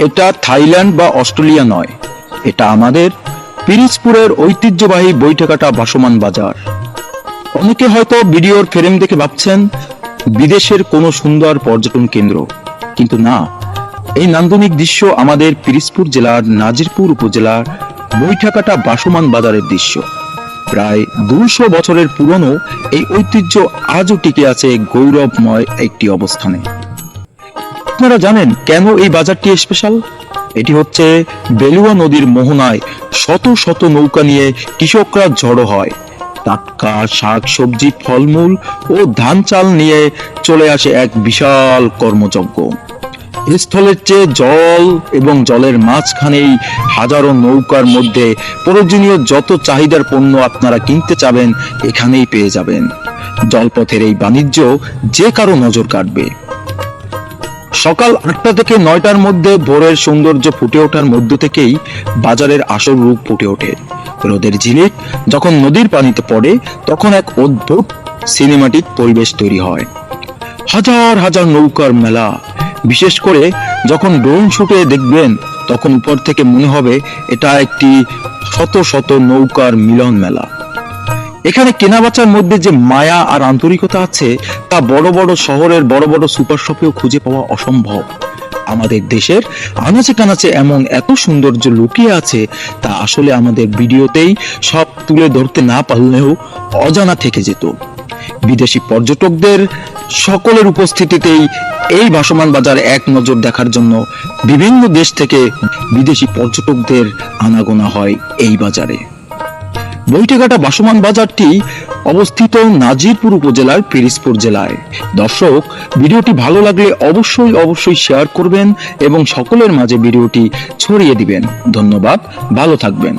এটা থাইল্যান্ড বা অস্ট্রেলিয়া নয়, এটা আমাদের পিরিজপুরের ঐতিহ্যবাহী বৈঠকাটা ভাসমান বাজার। অনেকে হয়তো ভিডিওর ফ্রেম দেখে ভাবছেন বিদেশের কোনো সুন্দর পর্যটন কেন্দ্র, কিন্তু না, এই নান্দনিক দৃশ্য আমাদের পিরিজপুর জেলার নাজিরপুর উপজেলার বৈঠাকাটা ভাসমান বাজারের দৃশ্য। প্রায় 200 বছরের পুরনো এই ঐতিহ্য আজও টিকে আছে গৌরবময় একটি অবস্থানে। আপনারা জানেন কেন এই বাজারটি স্পেশাল? এটি হচ্ছে বেলুয়া নদীর মোহনায় শত শত নৌকা নিয়ে কৃষকরা জড়ো হয়। টাটকা শাক সবজি ফলমূল ও ধান চাল নিয়ে চলে আসে এক বিশাল কর্মযজ্ঞ। স্থলের চেয়ে জল এবং জলের মাঝখানেই হাজারো নৌকার মধ্যে প্রয়োজনীয় যত চাহিদার পণ্য আপনারা কিনতে চাবেন এখানেই পেয়ে যাবেন। জলপথের এই বাণিজ্য যে কারো নজর কাটবে। সকাল 8টা থেকে 9টার মধ্যে ভোরের সৌন্দর্য ফুটে ওঠার মধ্য থেকেই বাজারের আসল রূপ ফুটে ওঠে। রোদের ঝিলিক যখন নদীর পানিতে পড়ে তখন এক অদ্ভুত সিনেমাটিক পরিবেশ তৈরি হয়। হাজার হাজার নৌকার মেলা, বিশেষ করে যখন ড্রোন শুটে দেখবেন তখন উপর থেকে মনে হবে এটা একটি শত শত নৌকার মিলন মেলা। এখানে কেনাবেচার মধ্যে যে মায়া আর আন্তরিকতা আছে তা বড় বড় শহরের বড় বড় সুপার শপেও খুঁজে পাওয়া অসম্ভব। আমাদের দেশের আনাচে কানাচে এমন এত সৌন্দর্য লুকিয়ে আছে তা আসলে আমাদের ভিডিওতেই সব তুলে ধরতে না পারলেও অজানা থেকে যেত। বিদেশি পর্যটকদের সকলের উপস্থিতিতেই এই ভাসমান বাজার এক নজর দেখার জন্য বিভিন্ন দেশ থেকে বিদেশি পর্যটকদের আনাগোনা হয় এই বাজারে। বৈঠাকাটা ভাসমান বাজারটি অবস্থিত নাজিরপুর উপজেলার পিরিজপুর জেলায়। দর্শক, ভিডিওটি ভালো লাগলে অবশ্যই শেয়ার করবেন এবং সকলের মাঝে ভিডিওটি ছড়িয়ে দিবেন। ধন্যবাদ, ভালো থাকবেন।